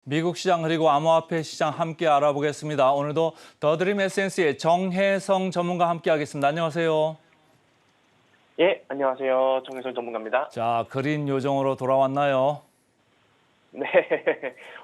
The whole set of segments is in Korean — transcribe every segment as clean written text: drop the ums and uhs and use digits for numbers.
미국 시장 그리고 암호화폐 시장 함께 알아보겠습니다. 오늘도 더드림 에센스의 정혜성 전문가 함께 하겠습니다. 안녕하세요. 예, 안녕하세요. 정혜성 전문가입니다. 자, 그린 요정으로 돌아왔나요? 네,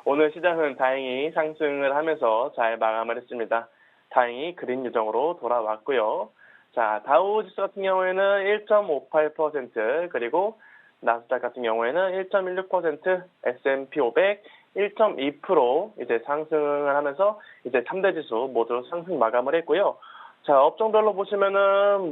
오늘 시장은 다행히 상승을 하면서 잘 마감을 했습니다. 다행히 그린 요정으로 돌아왔고요. 자, 다우지수 같은 경우에는 1.58%, 그리고 나스닥 같은 경우에는 1.16%, S&P 500 1.2% 이제 상승을 하면서 이제 3대 지수 모두 상승 마감을 했고요. 자, 업종별로 보시면은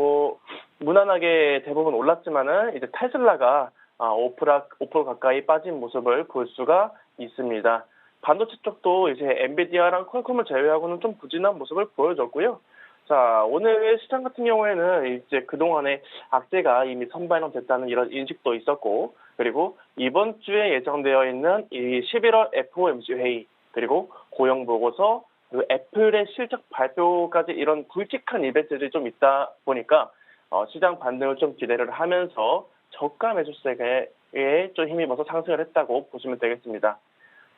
무난하게 대부분 올랐지만은 이제 테슬라가 5% 가까이 빠진 모습을 볼 수가 있습니다. 반도체 쪽도 이제 엔비디아랑 퀄컴을 제외하고는 좀 부진한 모습을 보여줬고요. 자, 오늘 시장 같은 경우에는 이제 그동안에 악재가 이미 선반영됐다는 이런 인식도 있었고, 그리고 이번 주에 예정되어 있는 이 11월 FOMC 회의, 그리고 고용 보고서, 그리고 애플의 실적 발표까지 이런 굵직한 이벤트들이 좀 있다 보니까 시장 반등을 좀 기대를 하면서 저가 매수세에 좀 힘입어서 상승을 했다고 보시면 되겠습니다.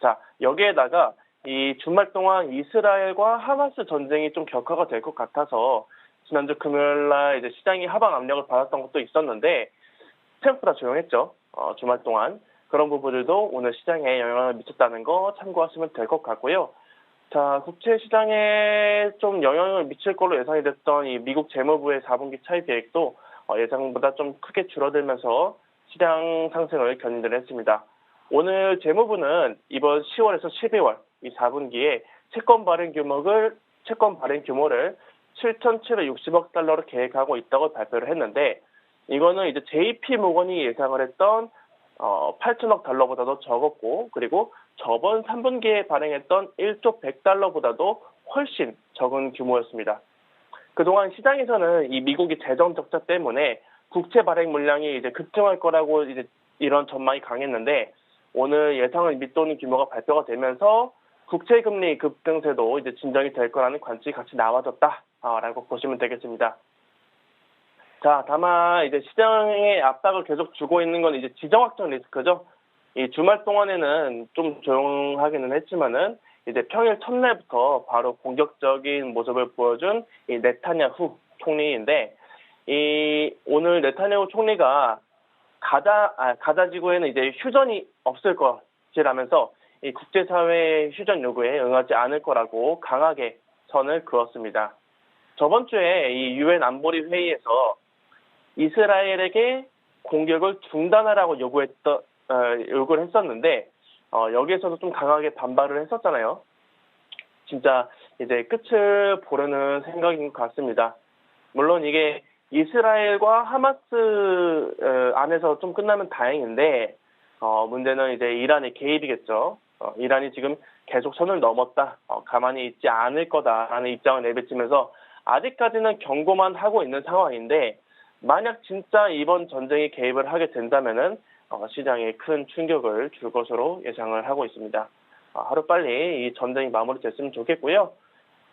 자, 여기에다가 이 주말 동안 이스라엘과 하마스 전쟁이 좀 격화가 될 것 같아서 지난주 금요일 날 이제 시장이 하방 압력을 받았던 것도 있었는데 생각보다 조용했죠. 주말 동안 그런 부분들도 오늘 시장에 영향을 미쳤다는 거 참고하시면 될 것 같고요. 자, 국채 시장에 좀 영향을 미칠 걸로 예상이 됐던 이 미국 재무부의 4분기 차입 계획도 예상보다 좀 크게 줄어들면서 시장 상승을 견인을 했습니다. 오늘 재무부는 이번 10월에서 12월 이 4분기에 채권 발행 규모를 7,760억 달러로 계획하고 있다고 발표를 했는데, 이거는 이제 JP 모건이 예상을 했던 8천억 달러보다도 적었고, 그리고 저번 3분기에 발행했던 1조 100달러보다도 훨씬 적은 규모였습니다. 그동안 시장에서는 이 미국이 재정 적자 때문에 국채 발행 물량이 이제 급증할 거라고 이제 이런 전망이 강했는데, 오늘 예상을 밑도는 규모가 발표가 되면서 국채 금리 급등세도 이제 진정이 될 거라는 관측이 같이 나와졌다라고 보시면 되겠습니다. 자, 다만 이제 시장의 압박을 계속 주고 있는 건 이제 지정 확정 리스크죠. 이 주말 동안에는 좀 조용하기는 했지만은 이제 평일 첫날부터 바로 공격적인 모습을 보여준 이 네타냐후 총리인데, 이 오늘 네타냐후 총리가 가자 지구에는 이제 휴전이 없을 것이라면서 이 국제사회의 휴전 요구에 응하지 않을 거라고 강하게 선을 그었습니다. 저번 주에 이 유엔 안보리 회의에서 이스라엘에게 공격을 중단하라고 요구를 했었는데, 여기에서도 좀 강하게 반발을 했었잖아요. 진짜 이제 끝을 보려는 생각인 것 같습니다. 물론 이게 이스라엘과 하마스 안에서 좀 끝나면 다행인데, 문제는 이제 이란의 개입이겠죠. 이란이 지금 계속 선을 넘었다, 가만히 있지 않을 거다라는 입장을 내비치면서 아직까지는 경고만 하고 있는 상황인데, 만약 진짜 이번 전쟁에 개입을 하게 된다면은 시장에 큰 충격을 줄 것으로 예상을 하고 있습니다. 하루빨리 이 전쟁이 마무리됐으면 좋겠고요.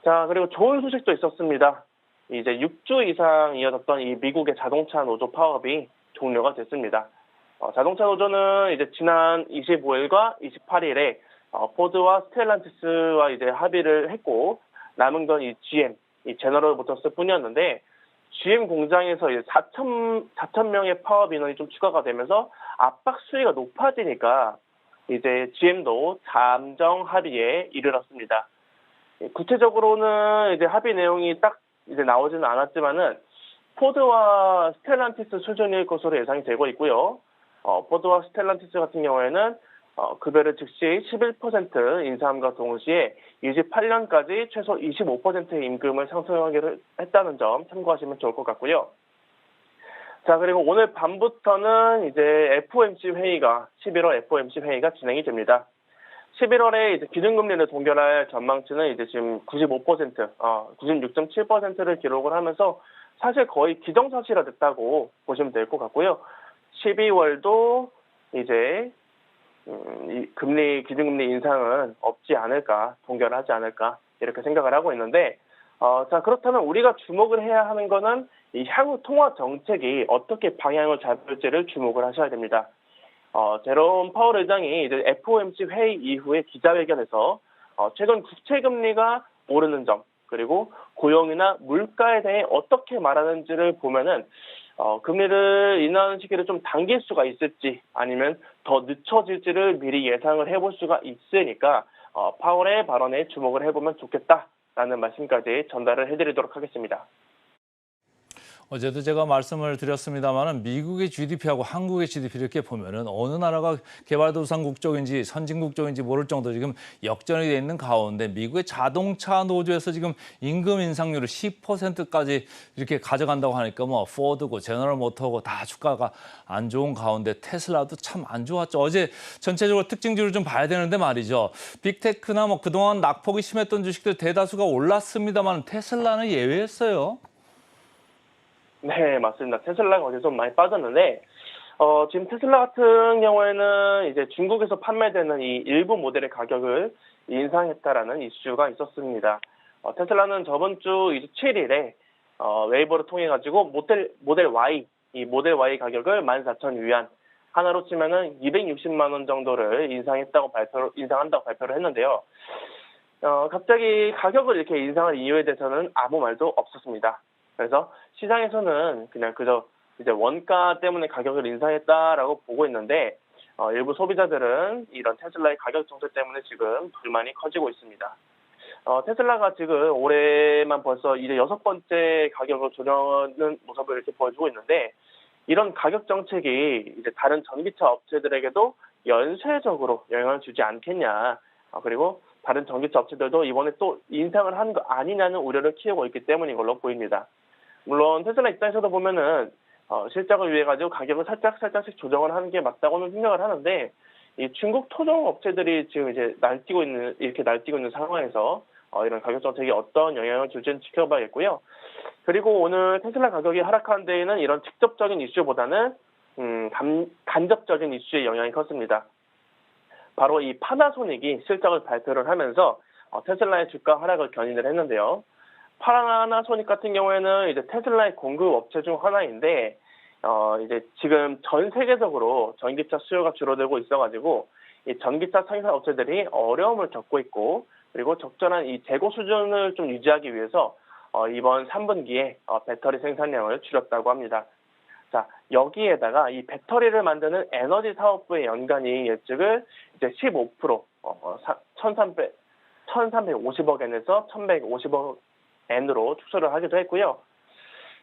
자, 그리고 좋은 소식도 있었습니다. 이제 6주 이상 이어졌던 이 미국의 자동차 노조 파업이 종료가 됐습니다. 자동차 노조는 이제 지난 25일과 28일에 포드와 스텔란티스와 이제 합의를 했고, 남은 건 이 GM, 이 제너럴 모터스 뿐이었는데, GM 공장에서 이제 4천 명의 파업 인원이 좀 추가가 되면서 압박 수위가 높아지니까 이제 GM도 잠정 합의에 이르렀습니다. 구체적으로는 이제 합의 내용이 딱 이제 나오지는 않았지만은 포드와 스텔란티스 수준일 것으로 예상이 되고 있고요. 포드와 스텔란티스 같은 경우에는 급여를 즉시 11% 인상함과 동시에 28년까지 최소 25%의 임금을 상승하기로 했다는 점 참고하시면 좋을 것 같고요. 자, 그리고 오늘 밤부터는 이제 FOMC 회의가 11월 FOMC 회의가 진행이 됩니다. 11월에 이제 기준금리를 동결할 전망치는 이제 지금 96.7%를 기록을 하면서 사실 거의 기정사실화됐다고 보시면 될 것 같고요. 12월도 이제 기준금리 인상은 없지 않을까, 동결하지 않을까 이렇게 생각을 하고 있는데, 자, 그렇다면 우리가 주목을 해야 하는 거는 이 향후 통화 정책이 어떻게 방향을 잡을지를 주목을 하셔야 됩니다. 제롬 파월 의장이 이제 FOMC 회의 이후에 기자회견에서 최근 국채 금리가 오르는 점, 그리고 고용이나 물가에 대해 어떻게 말하는지를 보면은 금리를 인하하는 시기를 좀 당길 수가 있을지 아니면 더 늦춰질지를 미리 예상을 해볼 수가 있으니까 파월의 발언에 주목을 해보면 좋겠다라는 말씀까지 전달을 해드리도록 하겠습니다. 어제도 제가 말씀을 드렸습니다만은 미국의 GDP하고 한국의 GDP 이렇게 보면은 어느 나라가 개발도상국 쪽인지 선진국 쪽인지 모를 정도 지금 역전이 돼 있는 가운데 미국의 자동차 노조에서 지금 임금 인상률을 10%까지 이렇게 가져간다고 하니까 뭐 포드고 제너럴 모터고 다 주가가 안 좋은 가운데 테슬라도 참 안 좋았죠. 어제 전체적으로 특징주를 좀 봐야 되는데 말이죠. 빅테크나 뭐 그동안 낙폭이 심했던 주식들 대다수가 올랐습니다만 테슬라는 예외였어요. 네, 맞습니다. 테슬라가 어제 좀 많이 빠졌는데, 지금 테슬라 같은 경우에는 이제 중국에서 판매되는 이 일부 모델의 가격을 인상했다라는 이슈가 있었습니다. 테슬라는 저번 주 이제 7일에 웨이버를 통해 가지고 모델 Y, 이 모델 Y 가격을 14,000위안, 하나로 치면은 260만 원 정도를 인상한다고 발표를 했는데요. 갑자기 가격을 이렇게 인상한 이유에 대해서는 아무 말도 없었습니다. 그래서 시장에서는 그냥 그저 이제 원가 때문에 가격을 인상했다라고 보고 있는데 일부 소비자들은 이런 테슬라의 가격 정책 때문에 지금 불만이 커지고 있습니다. 테슬라가 지금 올해만 벌써 이제 6번째 가격을 조정하는 모습을 이렇게 보여주고 있는데 이런 가격 정책이 이제 다른 전기차 업체들에게도 연쇄적으로 영향을 주지 않겠냐. 그리고 다른 전기차 업체들도 이번에 또 인상을 한 거 아니냐는 우려를 키우고 있기 때문인 걸로 보입니다. 물론 테슬라 입장에서도 보면은 실적을 위해 가지고 가격을 살짝씩 조정을 하는 게 맞다고는 생각을 하는데 이 중국 토종 업체들이 지금 이제 날뛰고 있는 상황에서 이런 가격 정책이 어떤 영향을 줄지는 지켜봐야겠고요. 그리고 오늘 테슬라 가격이 하락한 데에는 이런 직접적인 이슈보다는 간접적인 이슈의 영향이 컸습니다. 바로 이 파나소닉이 실적을 발표를 하면서 테슬라의 주가 하락을 견인을 했는데요. 파나소닉 같은 경우에는 이제 테슬라의 공급 업체 중 하나인데 이제 지금 전 세계적으로 전기차 수요가 줄어들고 있어가지고 이 전기차 생산 업체들이 어려움을 겪고 있고 그리고 적절한 이 재고 수준을 좀 유지하기 위해서 이번 3분기에 배터리 생산량을 줄였다고 합니다. 자, 여기에다가 이 배터리를 만드는 에너지 사업부의 연간이익 예측을 이제 15% 1,350억 엔에서 1,150억 엔으로 축소를 하기도 했고요.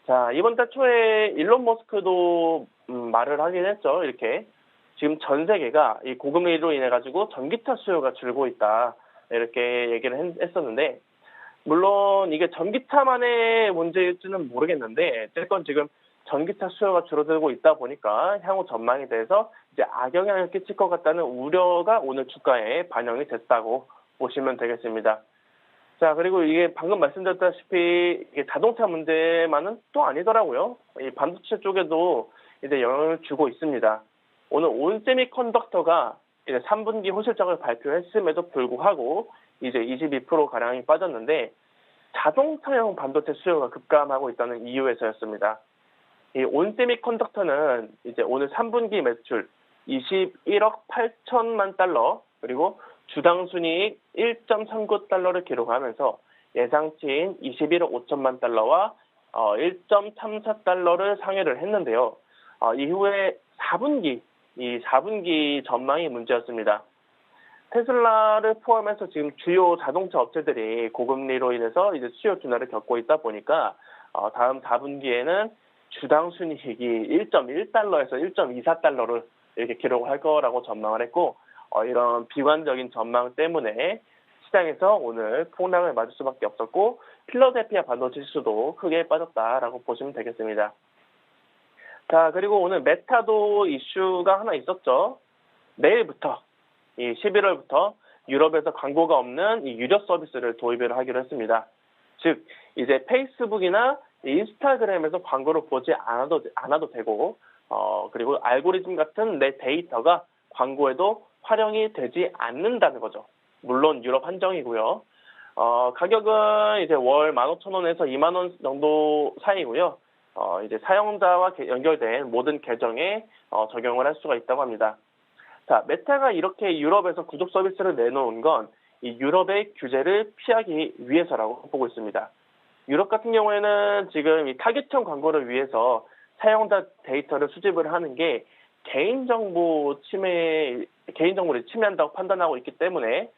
자, 이번 달 초에 일론 머스크도 말을 하긴 했죠. 이렇게 지금 전 세계가 이 고금리로 인해 가지고 전기차 수요가 줄고 있다. 이렇게 얘기를 했었는데 물론 이게 전기차만의 문제일지는 모르겠는데 어쨌건 지금 전기차 수요가 줄어들고 있다 보니까 향후 전망에 대해서 이제 악영향을 끼칠 것 같다는 우려가 오늘 주가에 반영이 됐다고 보시면 되겠습니다. 자, 그리고 이게 방금 말씀드렸다시피 이게 자동차 문제만은 또 아니더라고요. 이 반도체 쪽에도 이제 영향을 주고 있습니다. 오늘 온세미컨덕터가 이제 3분기 호실적을 발표했음에도 불구하고 이제 22%가량이 빠졌는데 자동차용 반도체 수요가 급감하고 있다는 이유에서였습니다. 이 온세미컨덕터는 이제 오늘 3분기 매출 21억 8천만 달러 그리고 주당 순이익 1.39달러를 기록하면서 예상치인 21억 5천만 달러와 1.34달러를 상회를 했는데요. 이후에 4분기 전망이 문제였습니다. 테슬라를 포함해서 지금 주요 자동차 업체들이 고금리로 인해서 이제 수요 둔화를 겪고 있다 보니까 다음 4분기에는 주당 순이익이 1.1달러에서 1.24달러를 이렇게 기록을 할 거라고 전망을 했고 이런 비관적인 전망 때문에 시장에서 오늘 폭락을 맞을 수밖에 없었고 필라델피아 반도체 지수도 크게 빠졌다라고 보시면 되겠습니다. 자, 그리고 오늘 메타도 이슈가 하나 있었죠. 내일부터 이 11월부터 유럽에서 광고가 없는 이 유료 서비스를 도입을 하기로 했습니다. 즉 이제 페이스북이나 인스타그램에서 광고를 보지 않아도 되고 그리고 알고리즘 같은 내 데이터가 광고에도 활용이 되지 않는다는 거죠. 물론 유럽 한정이고요. 가격은 이제 월 15,000원에서 2만 원 정도 사이고요. 이제 사용자와 연결된 모든 계정에 적용을 할 수가 있다고 합니다. 자, 메타가 이렇게 유럽에서 구독 서비스를 내놓은 건 이 유럽의 규제를 피하기 위해서라고 보고 있습니다. 유럽 같은 경우에는 지금 이 타깃형 광고를 위해서 사용자 데이터를 수집을 하는 게 개인정보를 침해한다고 판단하고 있기 때문에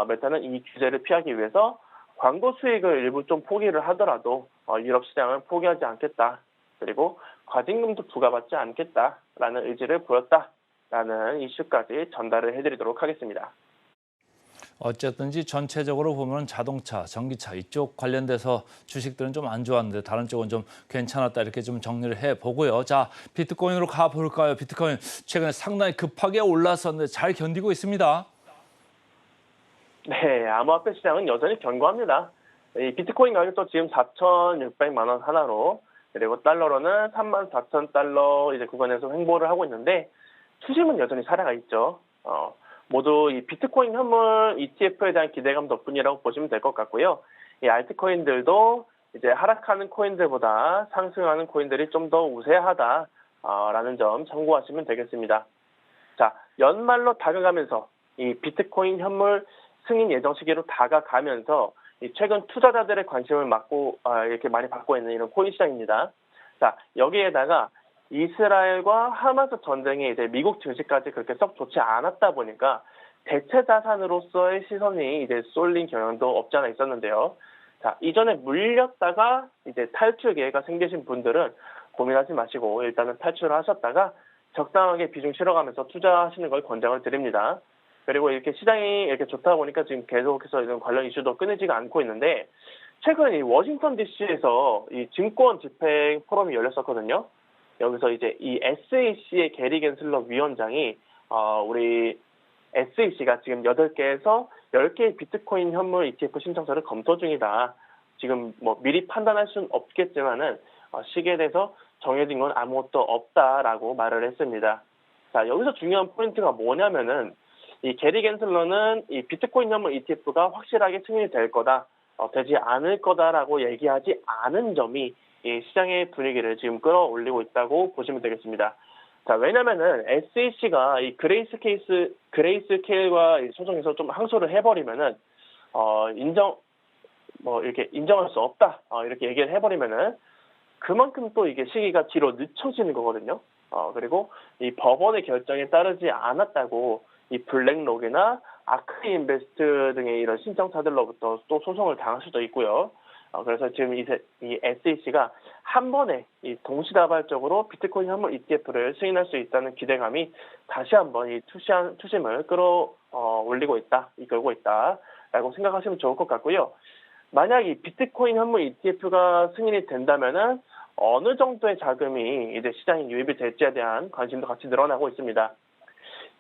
메타는 이 규제를 피하기 위해서 광고 수익을 일부 좀 포기를 하더라도 유럽 시장을 포기하지 않겠다. 그리고 과징금도 부과받지 않겠다라는 의지를 보였다라는 이슈까지 전달을 해드리도록 하겠습니다. 어쨌든지 전체적으로 보면 자동차, 전기차 이쪽 관련돼서 주식들은 좀 안 좋았는데 다른 쪽은 좀 괜찮았다 이렇게 좀 정리를 해보고요. 자, 비트코인으로 가볼까요? 비트코인 최근에 상당히 급하게 올랐었는데 잘 견디고 있습니다. 네, 암호화폐 시장은 여전히 견고합니다. 이 비트코인 가격도 지금 4,600만 원 하나로, 그리고 달러로는 34,000달러 이제 구간에서 횡보를 하고 있는데 투심은 여전히 살아가 있죠. 모두 이 비트코인 현물 ETF에 대한 기대감 덕분이라고 보시면 될 것 같고요. 이 알트코인들도 이제 하락하는 코인들보다 상승하는 코인들이 좀 더 우세하다라는 점 참고하시면 되겠습니다. 자, 연말로 다가가면서 이 비트코인 현물 승인 예정 시기로 다가가면서 이 최근 투자자들의 관심을 이렇게 많이 받고 있는 이런 코인 시장입니다. 자, 여기에다가 이스라엘과 하마스 전쟁이 이제 미국 증시까지 그렇게 썩 좋지 않았다 보니까 대체 자산으로서의 시선이 이제 쏠린 경향도 없지 않아 있었는데요. 자, 이전에 물렸다가 이제 탈출 기회가 생기신 분들은 고민하지 마시고 일단은 탈출을 하셨다가 적당하게 비중 실어가면서 투자하시는 걸 권장을 드립니다. 그리고 이렇게 시장이 이렇게 좋다 보니까 지금 계속해서 이런 관련 이슈도 끊이지가 않고 있는데 최근 이 워싱턴 DC에서 이 증권 집행 포럼이 열렸었거든요. 여기서 이제 이 SEC의 게리 겐슬러 위원장이 우리 SEC가 지금 8개에서 10개의 비트코인 현물 ETF 신청서를 검토 중이다. 지금 뭐 미리 판단할 수는 없겠지만은 시기에 대해서 정해진 건 아무것도 없다라고 말을 했습니다. 자, 여기서 중요한 포인트가 뭐냐면은 이 게리 겐슬러는 이 비트코인 현물 ETF가 확실하게 승인이 될 거다, 되지 않을 거다라고 얘기하지 않은 점이 이 시장의 분위기를 지금 끌어올리고 있다고 보시면 되겠습니다. 자, 왜냐면은 SEC가 이 그레이스케일과 소송에서 좀 항소를 해버리면은 이렇게 인정할 수 없다, 이렇게 얘기를 해버리면은 그만큼 또 이게 시기가 뒤로 늦춰지는 거거든요. 그리고 이 법원의 결정에 따르지 않았다고 이 블랙록이나 아크인베스트 등의 이런 신청자들로부터 또 소송을 당할 수도 있고요. 그래서 지금 이 SEC가 한 번에 이 동시다발적으로 비트코인 현물 ETF를 승인할 수 있다는 기대감이 다시 한번 이 투심을 이끌고 있다라고 생각하시면 좋을 것 같고요. 만약 이 비트코인 현물 ETF가 승인이 된다면은 어느 정도의 자금이 이제 시장에 유입이 될지에 대한 관심도 같이 늘어나고 있습니다.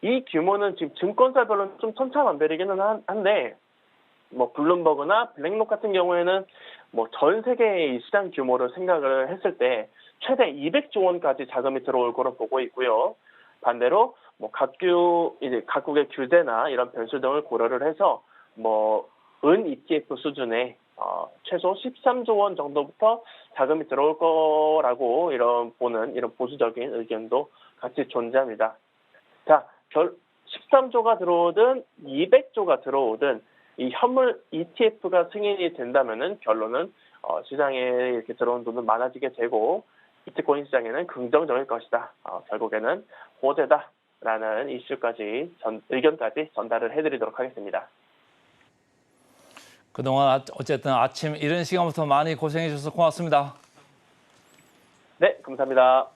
이 규모는 지금 증권사별로는 좀 천차만별이기는 한데, 뭐 블룸버그나 블랙록 같은 경우에는 뭐 전 세계의 시장 규모를 생각을 했을 때 최대 200조 원까지 자금이 들어올 거로 보고 있고요. 반대로 뭐 각국의 규제나 이런 변수 등을 고려를 해서 뭐 은 ETF 수준의 최소 13조 원 정도부터 자금이 들어올 거라고 이런 보수적인 의견도 같이 존재합니다. 자, 13조가 들어오든 200조가 들어오든 이 현물 ETF가 승인이 된다면은 결론은 시장에 이렇게 들어온 돈은 많아지게 되고 비트코인 시장에는 긍정적일 것이다. 결국에는 호재다라는 의견까지 전달을 해드리도록 하겠습니다. 그동안 어쨌든 아침 이른 시간부터 많이 고생해 주셔서 고맙습니다. 네, 감사합니다.